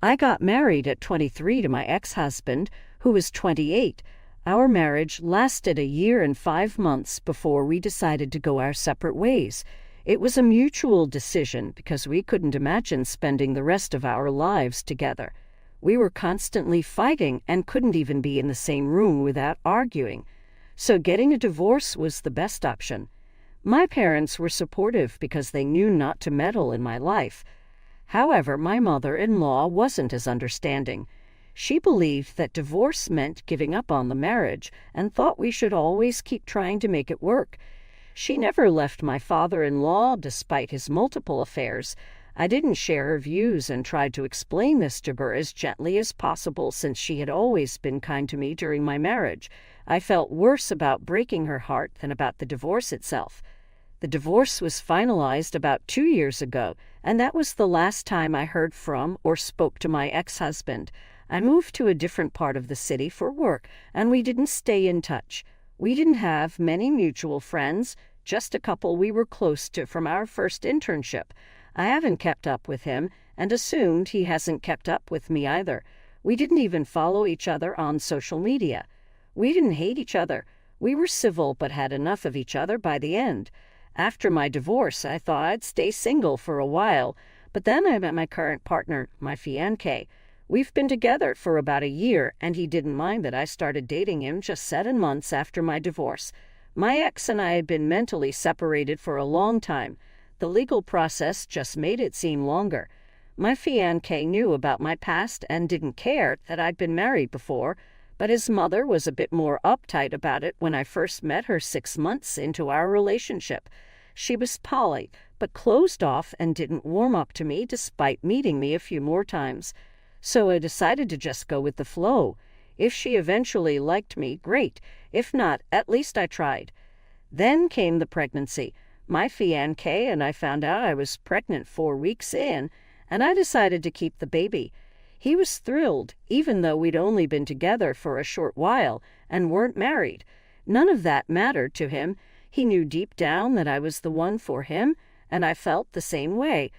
I got married at 23 to my ex-husband, who was 28. Our marriage lasted a year and 5 months before we decided to go our separate ways. It was a mutual decision because we couldn't imagine spending the rest of our lives together. We were constantly fighting and couldn't even be in the same room without arguing. So getting a divorce was the best option. My parents were supportive because they knew not to meddle in my life. However, my mother-in-law wasn't as understanding. She believed that divorce meant giving up on the marriage and thought we should always keep trying to make it work. She never left my father-in-law despite his multiple affairs. I didn't share her views and tried to explain this to her as gently as possible since she had always been kind to me during my marriage. I felt worse about breaking her heart than about the divorce itself. The divorce was finalized about 2 years ago, and that was the last time I heard from or spoke to my ex-husband. I moved to a different part of the city for work, and we didn't stay in touch. We didn't have many mutual friends, just a couple we were close to from our first internship. I haven't kept up with him, and assumed he hasn't kept up with me either. We didn't even follow each other on social media. We didn't hate each other. We were civil but had enough of each other by the end. After my divorce, I thought I'd stay single for a while, but then I met my current partner, my fiancé. We've been together for about a year, and he didn't mind that I started dating him just 7 months after my divorce. My ex and I had been mentally separated for a long time. The legal process just made it seem longer. My fiancé knew about my past and didn't care that I'd been married before, but his mother was a bit more uptight about it when I first met her 6 months into our relationship. She was poly, but closed off and didn't warm up to me despite meeting me a few more times. So I decided to just go with the flow. If she eventually liked me, great. If not, at least I tried. Then came the pregnancy. My fiancé and I found out I was pregnant 4 weeks in, and I decided to keep the baby. He was thrilled, even though we'd only been together for a short while and weren't married. None of that mattered to him. He knew deep down that I was the one for him, and I felt the same way.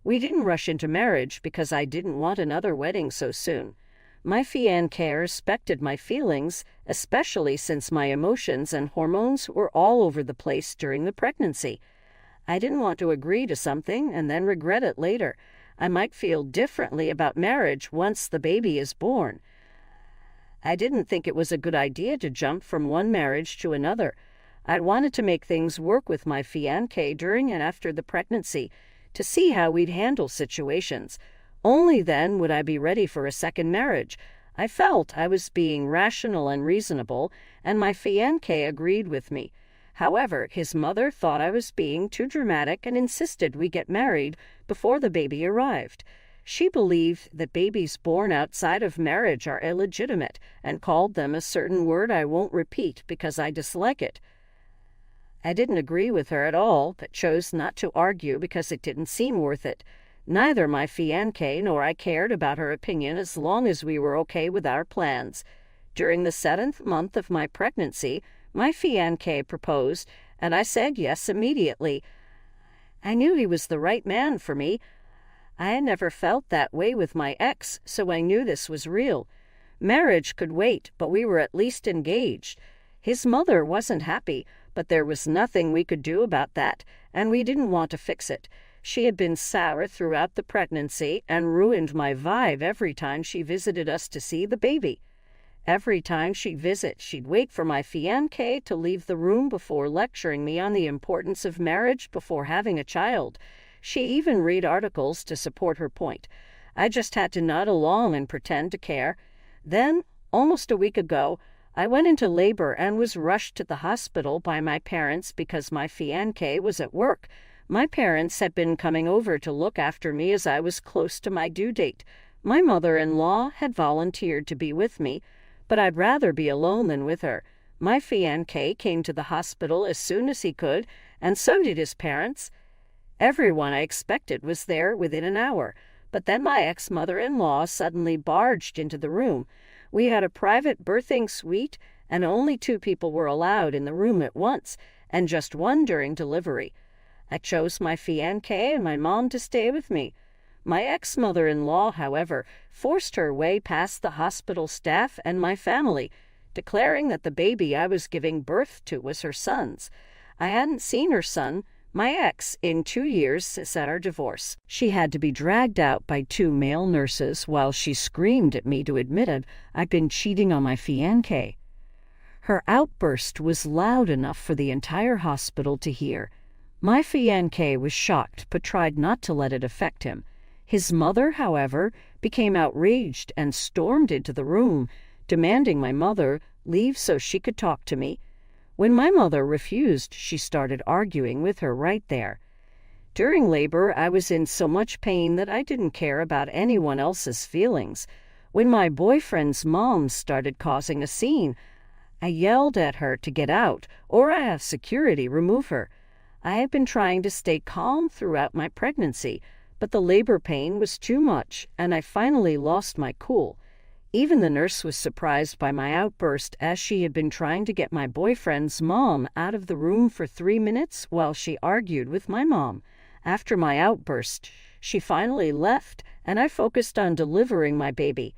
We didn't rush into marriage because I didn't want another wedding so soon. My fiancé respected my feelings, especially since my emotions and hormones were all over the place during the pregnancy. I didn't want to agree to something and then regret it later. I might feel differently about marriage once the baby is born. I didn't think it was a good idea to jump from one marriage to another. I wanted to make things work with my fiancé during and after the pregnancy, to see how we'd handle situations. Only then would I be ready for a second marriage. I felt I was being rational and reasonable, and my fiancé agreed with me. However, his mother thought I was being too dramatic and insisted we get married before the baby arrived. She believed that babies born outside of marriage are illegitimate and called them a certain word I won't repeat because I dislike it. I didn't agree with her at all, but chose not to argue because it didn't seem worth it. Neither my fiancé nor I cared about her opinion as long as we were okay with our plans. During the 7th month of my pregnancy, my fiancé proposed, and I said yes immediately. I knew he was the right man for me. I had never felt that way with my ex, so I knew this was real. Marriage could wait, but we were at least engaged. His mother wasn't happy, but there was nothing we could do about that, and we didn't want to fix it. She had been sour throughout the pregnancy and ruined my vibe every time she visited us to see the baby. Every time she'd visit, she'd wait for my fiancé to leave the room before lecturing me on the importance of marriage before having a child. She even read articles to support her point. I just had to nod along and pretend to care. Then, almost a week ago, I went into labor and was rushed to the hospital by my parents because my fiancé was at work. My parents had been coming over to look after me as I was close to my due date. My mother-in-law had volunteered to be with me, but I'd rather be alone than with her. My fiancé came to the hospital as soon as he could, and so did his parents. Everyone I expected was there within an hour, but then my ex-mother-in-law suddenly barged into the room. We had a private birthing suite, and only 2 people were allowed in the room at once, and just one during delivery. I chose my fiancé and my mom to stay with me. My ex-mother-in-law, however, forced her way past the hospital staff and my family, declaring that the baby I was giving birth to was her son's. I hadn't seen her son, my ex, in 2 years since our divorce. She had to be dragged out by 2 male nurses while she screamed at me to admit I'd been cheating on my fiancé. Her outburst was loud enough for the entire hospital to hear. My fiancé was shocked but tried not to let it affect him. His mother, however, became outraged and stormed into the room, demanding my mother leave so she could talk to me. When my mother refused, she started arguing with her right there. During labor, I was in so much pain that I didn't care about anyone else's feelings. When my boyfriend's mom started causing a scene, I yelled at her to get out, or I have security remove her. I had been trying to stay calm throughout my pregnancy, but the labor pain was too much, and I finally lost my cool. Even the nurse was surprised by my outburst, as she had been trying to get my boyfriend's mom out of the room for 3 minutes while she argued with my mom. After my outburst, she finally left, and I focused on delivering my baby.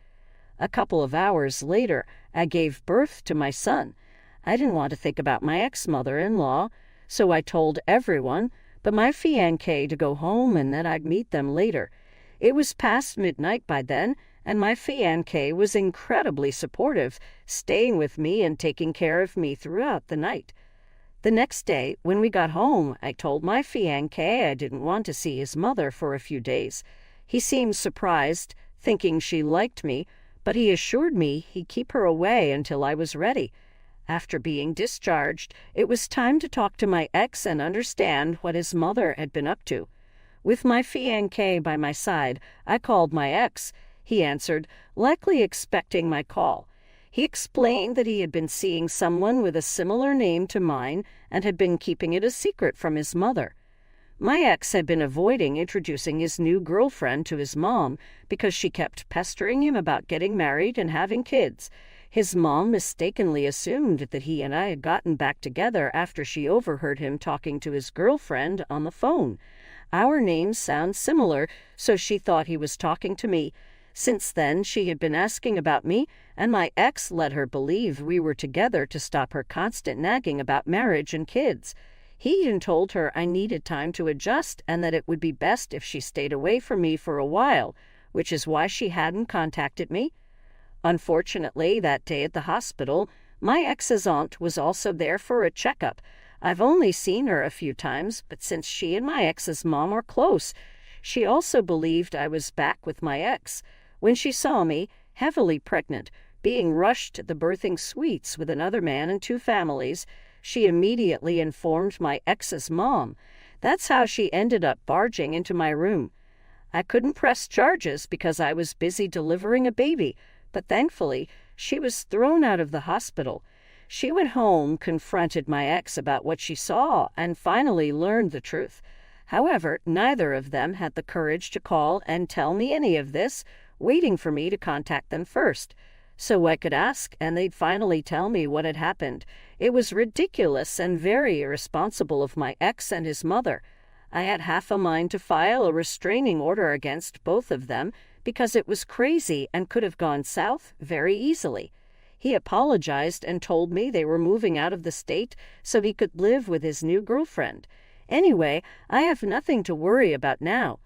A couple of hours later, I gave birth to my son. I didn't want to think about my ex-mother-in-law, so I told everyone but my fiancé to go home and that I'd meet them later. It was past midnight by then, and my fiancé was incredibly supportive, staying with me and taking care of me throughout the night. The next day, when we got home, I told my fiancé I didn't want to see his mother for a few days. He seemed surprised, thinking she liked me, but he assured me he'd keep her away until I was ready. After being discharged, it was time to talk to my ex and understand what his mother had been up to. With my fiancé by my side, I called my ex. He answered, likely expecting my call. He explained that he had been seeing someone with a similar name to mine and had been keeping it a secret from his mother. My ex had been avoiding introducing his new girlfriend to his mom because she kept pestering him about getting married and having kids. His mom mistakenly assumed that he and I had gotten back together after she overheard him talking to his girlfriend on the phone. Our names sound similar, so she thought he was talking to me. Since then, she had been asking about me, and my ex let her believe we were together to stop her constant nagging about marriage and kids. He even told her I needed time to adjust and that it would be best if she stayed away from me for a while, which is why she hadn't contacted me. Unfortunately, that day at the hospital, my ex's aunt was also there for a checkup. I've only seen her a few times, but since she and my ex's mom are close, she also believed I was back with my ex. When she saw me, heavily pregnant, being rushed to the birthing suites with another man and 2 families, she immediately informed my ex's mom. That's how she ended up barging into my room. I couldn't press charges because I was busy delivering a baby, but thankfully, she was thrown out of the hospital. She went home, confronted my ex about what she saw, and finally learned the truth. However, neither of them had the courage to call and tell me any of this, waiting for me to contact them first. So I could ask, and they'd finally tell me what had happened. It was ridiculous and very irresponsible of my ex and his mother. I had half a mind to file a restraining order against both of them because it was crazy and could have gone south very easily. He apologized and told me they were moving out of the state so he could live with his new girlfriend. Anyway, I have nothing to worry about now.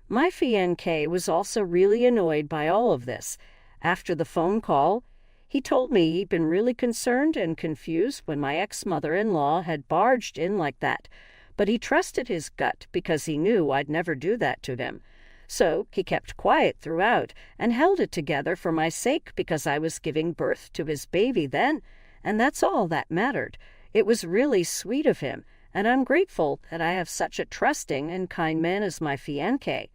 My fiancé was also really annoyed by all of this. After the phone call, he told me he'd been really concerned and confused when my ex-mother-in-law had barged in like that, but he trusted his gut because he knew I'd never do that to him. So he kept quiet throughout and held it together for my sake because I was giving birth to his baby then, and that's all that mattered. It was really sweet of him, and I'm grateful that I have such a trusting and kind man as my fiancé.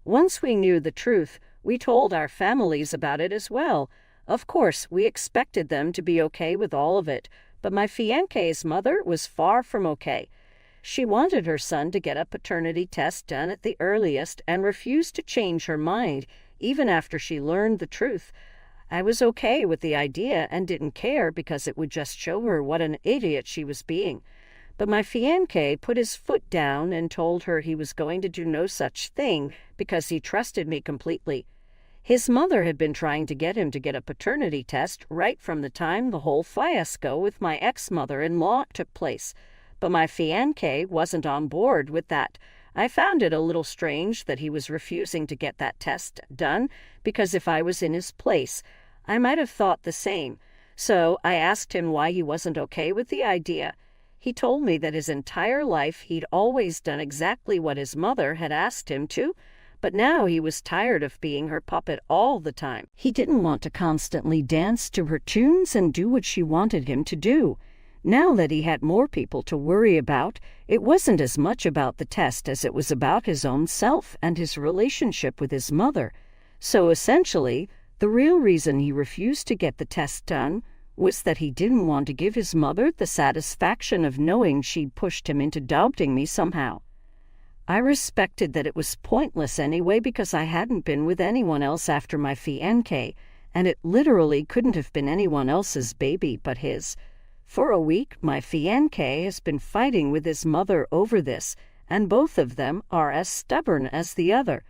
Once we knew the truth, we told our families about it as well. Of course, we expected them to be okay with all of it, but my fiancé's mother was far from okay. She wanted her son to get a paternity test done at the earliest and refused to change her mind, even after she learned the truth. I was okay with the idea and didn't care because it would just show her what an idiot she was being. But my fiancé put his foot down and told her he was going to do no such thing because he trusted me completely. His mother had been trying to get him to get a paternity test right from the time the whole fiasco with my ex-mother-in-law took place. But my fiancé wasn't on board with that. I found it a little strange that he was refusing to get that test done, because if I was in his place, I might have thought the same. So I asked him why he wasn't okay with the idea. He told me that his entire life he'd always done exactly what his mother had asked him to, but now he was tired of being her puppet all the time. He didn't want to constantly dance to her tunes and do what she wanted him to do. Now that he had more people to worry about, it wasn't as much about the test as it was about his own self and his relationship with his mother. So essentially, the real reason he refused to get the test done was that he didn't want to give his mother the satisfaction of knowing she'd pushed him into doubting me somehow. I respected that it was pointless anyway because I hadn't been with anyone else after my fiancé, and it literally couldn't have been anyone else's baby but his. For a week, my fiancé has been fighting with his mother over this, and both of them are as stubborn as the other.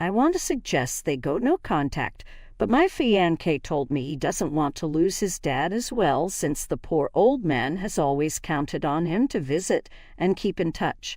I want to suggest they go no contact, but my fiancé told me he doesn't want to lose his dad as well, since the poor old man has always counted on him to visit and keep in touch.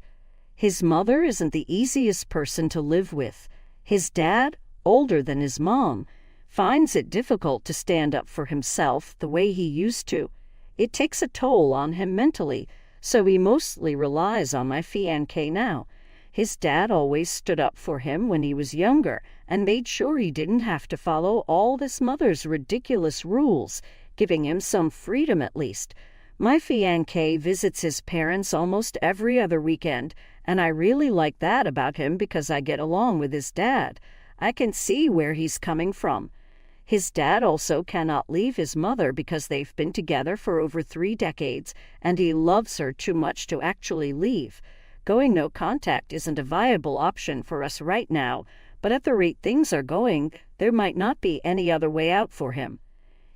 His mother isn't the easiest person to live with. His dad, older than his mom, finds it difficult to stand up for himself the way he used to. It takes a toll on him mentally, so he mostly relies on my fiancé now. His dad always stood up for him when he was younger and made sure he didn't have to follow all this mother's ridiculous rules, giving him some freedom at least. My fiancé visits his parents almost every other weekend, and I really like that about him because I get along with his dad. I can see where he's coming from. His dad also cannot leave his mother because they've been together for over 3 decades, and he loves her too much to actually leave. Going no contact isn't a viable option for us right now, but at the rate things are going, there might not be any other way out for him.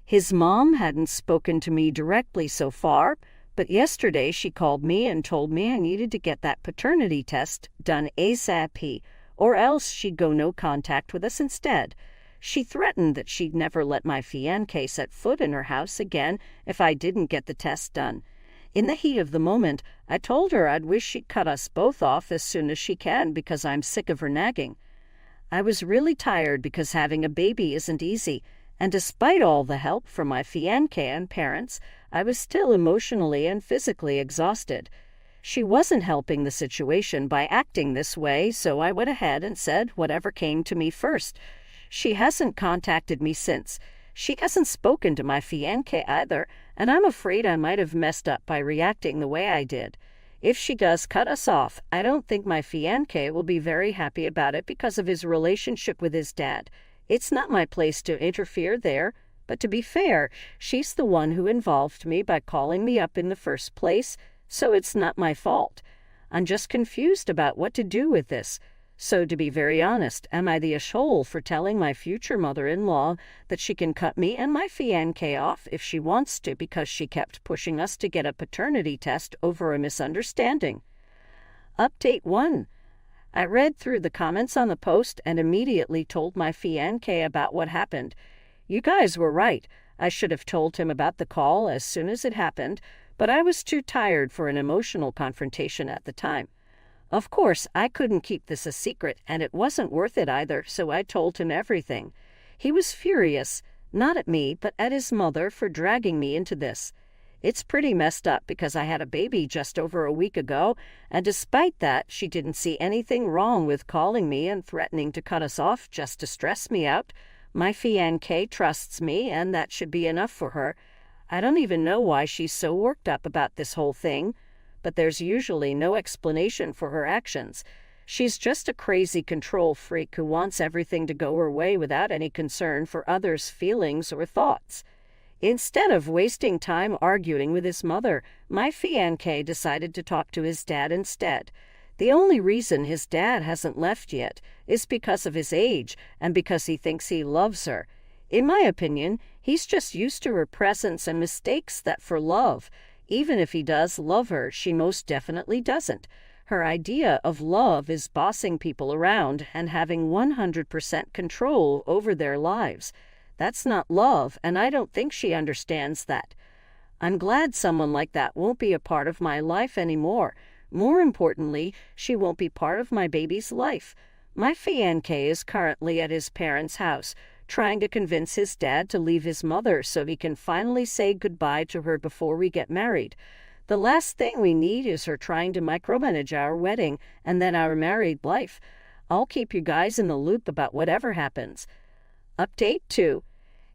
His mom hadn't spoken to me directly so far, but yesterday she called me and told me I needed to get that paternity test done ASAP, or else she'd go no contact with us instead. She threatened that she'd never let my fiancé set foot in her house again if I didn't get the test done. In the heat of the moment, I told her I'd wish she'd cut us both off as soon as she can because I'm sick of her nagging. I was really tired because having a baby isn't easy, and despite all the help from my fiancé and parents, I was still emotionally and physically exhausted. She wasn't helping the situation by acting this way, so I went ahead and said whatever came to me first. She hasn't contacted me since. She hasn't spoken to my fiancé either, and I'm afraid I might have messed up by reacting the way I did. If she does cut us off, I don't think my fiancé will be very happy about it because of his relationship with his dad. It's not my place to interfere there, but to be fair, she's the one who involved me by calling me up in the first place, so it's not my fault. I'm just confused about what to do with this. So to be very honest, am I the a-hole for telling my future mother-in-law that she can cut me and my fiancé off if she wants to because she kept pushing us to get a paternity test over a misunderstanding? Update 1. I read through the comments on the post and immediately told my fiancé about what happened. You guys were right. I should have told him about the call as soon as it happened, but I was too tired for an emotional confrontation at the time. Of course, I couldn't keep this a secret, and it wasn't worth it either, so I told him everything. He was furious, not at me, but at his mother for dragging me into this. It's pretty messed up because I had a baby just over a week ago, and despite that, she didn't see anything wrong with calling me and threatening to cut us off just to stress me out. My fiancé trusts me, and that should be enough for her. I don't even know why she's so worked up about this whole thing, but there's usually no explanation for her actions. She's just a crazy control freak who wants everything to go her way without any concern for others' feelings or thoughts. Instead of wasting time arguing with his mother, my fiancé decided to talk to his dad instead. The only reason his dad hasn't left yet is because of his age and because he thinks he loves her. In my opinion, he's just used to her presence and mistakes that for love. Even if he does love her, she most definitely doesn't. Her idea of love is bossing people around and having 100% control over their lives. That's not love, and I don't think she understands that. I'm glad someone like that won't be a part of my life anymore. More importantly, she won't be part of my baby's life. My fiancé is currently at his parents' house, trying to convince his dad to leave his mother so he can finally say goodbye to her before we get married. The last thing we need is her trying to micromanage our wedding and then our married life. I'll keep you guys in the loop about whatever happens. Update 2.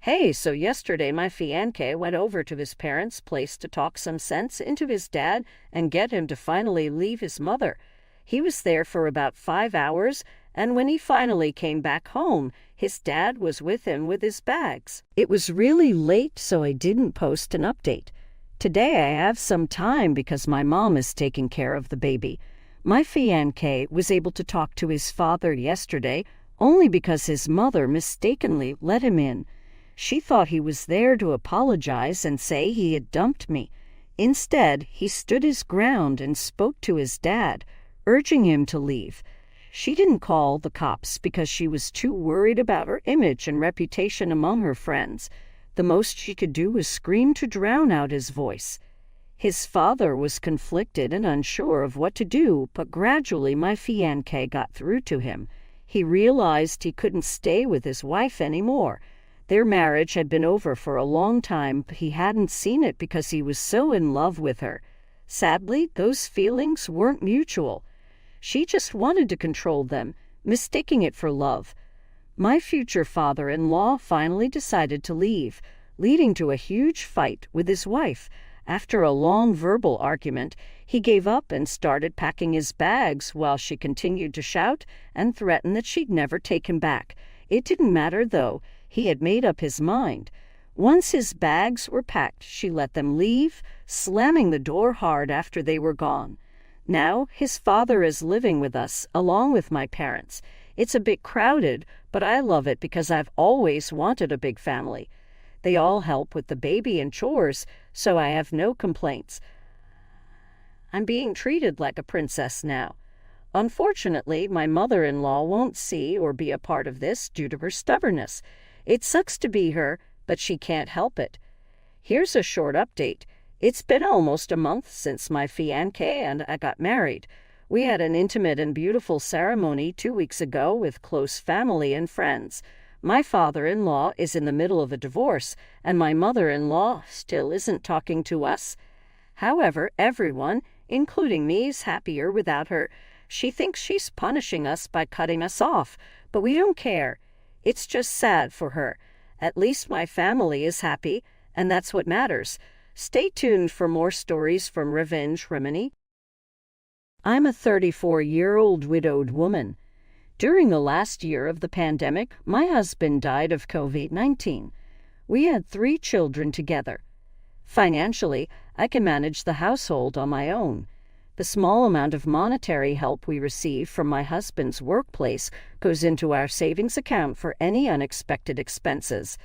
Hey, so yesterday my fiancé went over to his parents' place to talk some sense into his dad and get him to finally leave his mother. He was there for about 5 hours, and when he finally came back home, his dad was with him with his bags. It was really late, so I didn't post an update. Today I have some time because my mom is taking care of the baby. My fiancé was able to talk to his father yesterday only because his mother mistakenly let him in. She thought he was there to apologize and say he had dumped me. Instead, he stood his ground and spoke to his dad, urging him to leave. She didn't call the cops because she was too worried about her image and reputation among her friends. The most she could do was scream to drown out his voice. His father was conflicted and unsure of what to do, but gradually my fiancé got through to him. He realized he couldn't stay with his wife anymore. Their marriage had been over for a long time, but he hadn't seen it because he was so in love with her. Sadly, those feelings weren't mutual. She just wanted to control them, mistaking it for love. My future father-in-law finally decided to leave, leading to a huge fight with his wife. After a long verbal argument, he gave up and started packing his bags while she continued to shout and threaten that she'd never take him back. It didn't matter, though. He had made up his mind. Once his bags were packed, she let them leave, slamming the door hard after they were gone. Now his father is living with us, along with my parents. It's a bit crowded, but I love it because I've always wanted a big family. They all help with the baby and chores, so I have no complaints. I'm being treated like a princess now. Unfortunately, my mother-in-law won't see or be a part of this due to her stubbornness. It sucks to be her, but she can't help it. Here's a short update. It's been almost a month since my fiancé and I got married. We had an intimate and beautiful ceremony 2 weeks ago with close family and friends. My father-in-law is in the middle of a divorce, and my mother-in-law still isn't talking to us. However, everyone, including me, is happier without her. She thinks she's punishing us by cutting us off, but we don't care. It's just sad for her. At least my family is happy, and that's what matters. Stay tuned for more stories from Revenge Remini. I'm a 34-year-old widowed woman. During the last year of the pandemic, my husband died of COVID-19. We had 3 children together. Financially, I can manage the household on my own. The small amount of monetary help we receive from my husband's workplace goes into our savings account for any unexpected expenses.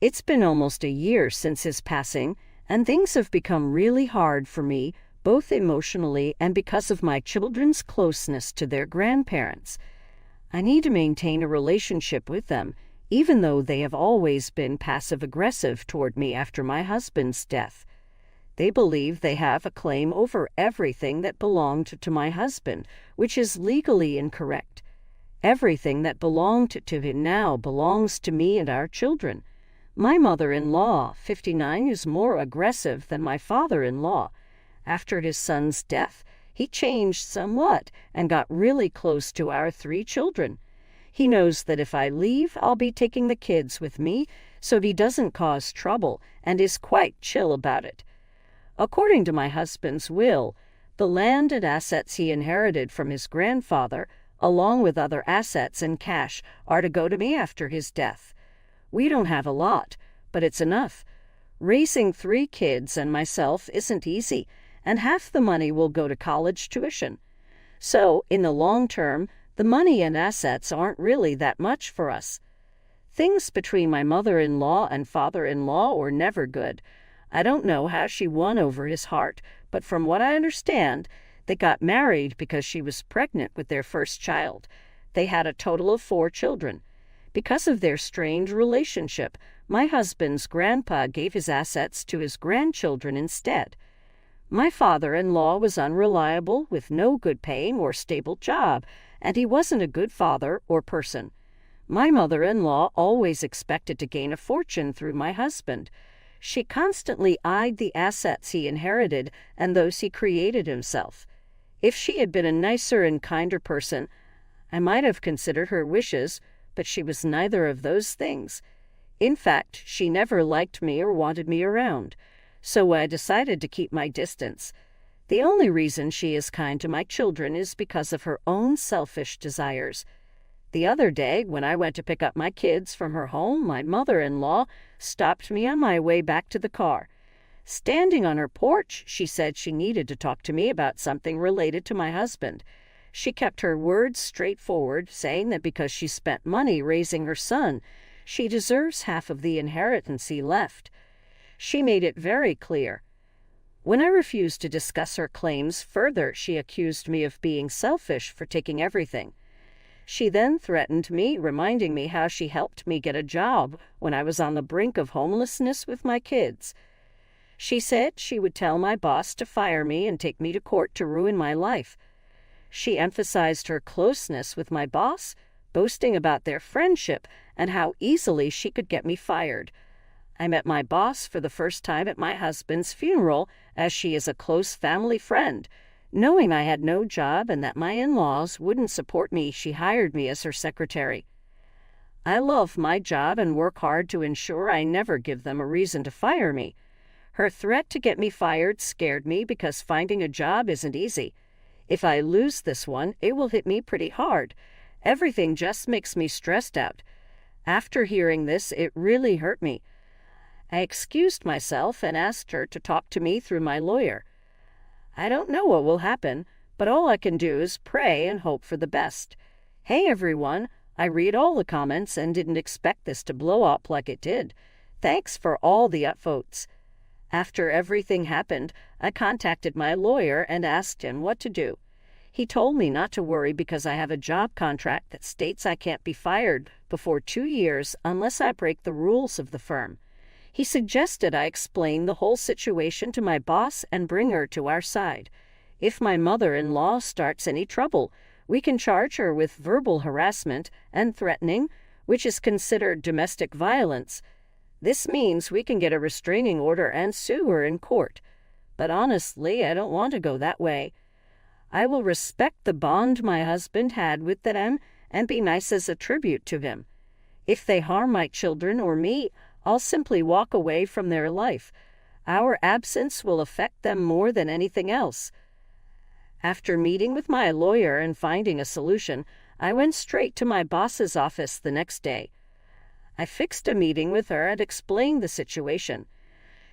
It's been almost a year since his passing, and things have become really hard for me, both emotionally and because of my children's closeness to their grandparents. I need to maintain a relationship with them, even though they have always been passive-aggressive toward me after my husband's death. They believe they have a claim over everything that belonged to my husband, which is legally incorrect. Everything that belonged to him now belongs to me and our children. My mother-in-law, 59, is more aggressive than my father-in-law. After his son's death, he changed somewhat and got really close to our 3 children. He knows that if I leave, I'll be taking the kids with me, so he doesn't cause trouble and is quite chill about it. According to my husband's will, the land and assets he inherited from his grandfather, along with other assets and cash, are to go to me after his death. We don't have a lot, but it's enough. Raising 3 kids and myself isn't easy, and half the money will go to college tuition. So, in the long term, the money and assets aren't really that much for us. Things between my mother-in-law and father-in-law were never good. I don't know how she won over his heart, but from what I understand, they got married because she was pregnant with their first child. They had a total of 4 children. Because of their strained relationship, my husband's grandpa gave his assets to his grandchildren instead. My father-in-law was unreliable, with no good paying or stable job, and he wasn't a good father or person. My mother-in-law always expected to gain a fortune through my husband. She constantly eyed the assets he inherited and those he created himself. If she had been a nicer and kinder person, I might have considered her wishes, but she was neither of those things. In fact, she never liked me or wanted me around, so I decided to keep my distance. The only reason she is kind to my children is because of her own selfish desires. The other day, when I went to pick up my kids from her home, my mother-in-law stopped me on my way back to the car. Standing on her porch, she said she needed to talk to me about something related to my husband. She kept her words straightforward, saying that because she spent money raising her son, she deserves half of the inheritance he left. She made it very clear. When I refused to discuss her claims further, she accused me of being selfish for taking everything. She then threatened me, reminding me how she helped me get a job when I was on the brink of homelessness with my kids. She said she would tell my boss to fire me and take me to court to ruin my life. She emphasized her closeness with my boss, boasting about their friendship and how easily she could get me fired. I met my boss for the first time at my husband's funeral, as she is a close family friend. Knowing I had no job and that my in-laws wouldn't support me, she hired me as her secretary. I love my job and work hard to ensure I never give them a reason to fire me. Her threat to get me fired scared me because finding a job isn't easy. If I lose this one, it will hit me pretty hard. Everything just makes me stressed out. After hearing this, it really hurt me. I excused myself and asked her to talk to me through my lawyer. I don't know what will happen, but all I can do is pray and hope for the best. Hey everyone, I read all the comments and didn't expect this to blow up like it did. Thanks for all the upvotes. After everything happened, I contacted my lawyer and asked him what to do. He told me not to worry because I have a job contract that states I can't be fired before 2 years unless I break the rules of the firm. He suggested I explain the whole situation to my boss and bring her to our side. If my mother-in-law starts any trouble, we can charge her with verbal harassment and threatening, which is considered domestic violence. This means we can get a restraining order and sue her in court. But honestly, I don't want to go that way. I will respect the bond my husband had with them and be nice as a tribute to him. If they harm my children or me, I'll simply walk away from their life. Our absence will affect them more than anything else. After meeting with my lawyer and finding a solution, I went straight to my boss's office the next day. I fixed a meeting with her and explained the situation.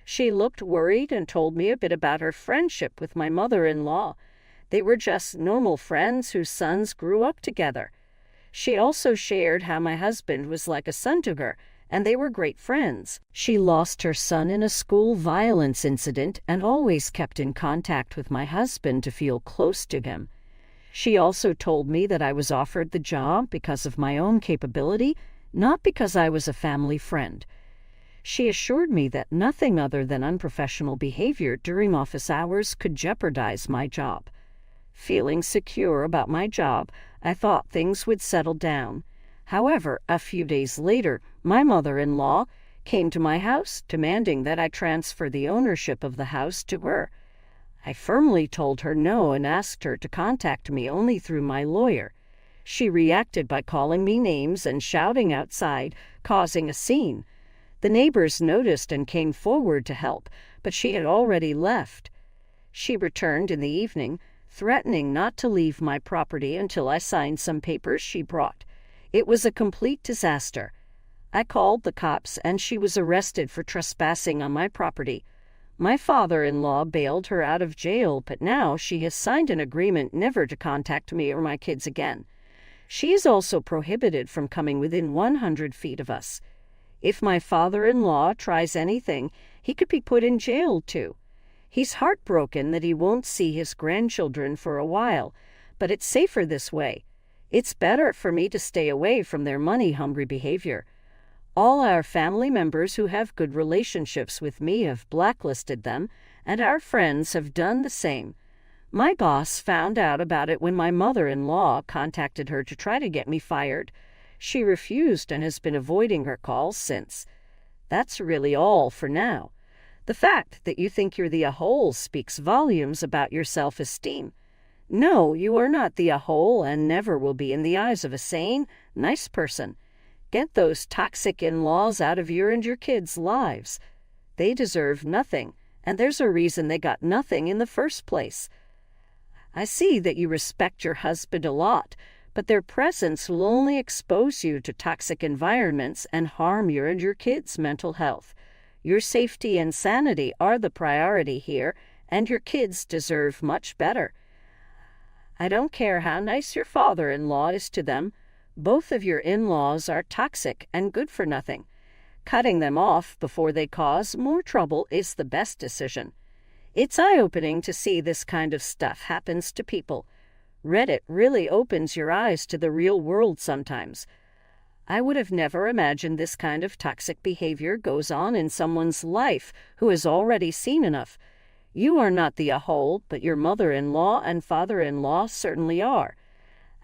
She looked worried and told me a bit about her friendship with my mother-in-law. They were just normal friends whose sons grew up together. She also shared how my husband was like a son to her, and they were great friends. She lost her son in a school violence incident and always kept in contact with my husband to feel close to him. She also told me that I was offered the job because of my own capability, not because I was a family friend. She assured me that nothing other than unprofessional behavior during office hours could jeopardize my job. Feeling secure about my job, I thought things would settle down. However, a few days later, my mother-in-law came to my house demanding that I transfer the ownership of the house to her. I firmly told her no and asked her to contact me only through my lawyer. She reacted by calling me names and shouting outside, causing a scene. The neighbors noticed and came forward to help, but she had already left. She returned in the evening, threatening not to leave my property until I signed some papers she brought. It was a complete disaster. I called the cops and she was arrested for trespassing on my property. My father-in-law bailed her out of jail, but now she has signed an agreement never to contact me or my kids again. She is also prohibited from coming within 100 feet of us. If my father-in-law tries anything, He could be put in jail, too. He's heartbroken that he won't see his grandchildren for a while, but it's safer this way. It's better for me to stay away from their money-hungry behavior. All our family members who have good relationships with me have blacklisted them, and our friends have done the same. My boss found out about it when my mother-in-law contacted her to try to get me fired. She refused and has been avoiding her calls since. That's really all for now. The fact that you think you're the a-hole speaks volumes about your self-esteem. No, you are not the a-hole and never will be in the eyes of a sane, nice person. Get those toxic in-laws out of your and your kids' lives. They deserve nothing, and there's a reason they got nothing in the first place. I see that you respect your husband a lot, but their presence will only expose you to toxic environments and harm your and your kids' mental health. Your safety and sanity are the priority here, and your kids deserve much better. I don't care how nice your father-in-law is to them. Both of your in-laws are toxic and good for nothing. Cutting them off before they cause more trouble is the best decision. It's eye-opening to see this kind of stuff happens to people. Reddit really opens your eyes to the real world sometimes. I would have never imagined this kind of toxic behavior goes on in someone's life who has already seen enough. You are not the a-hole, but your mother-in-law and father-in-law certainly are.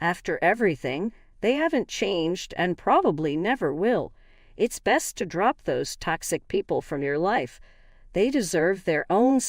After everything, they haven't changed and probably never will. It's best to drop those toxic people from your life. They deserve their own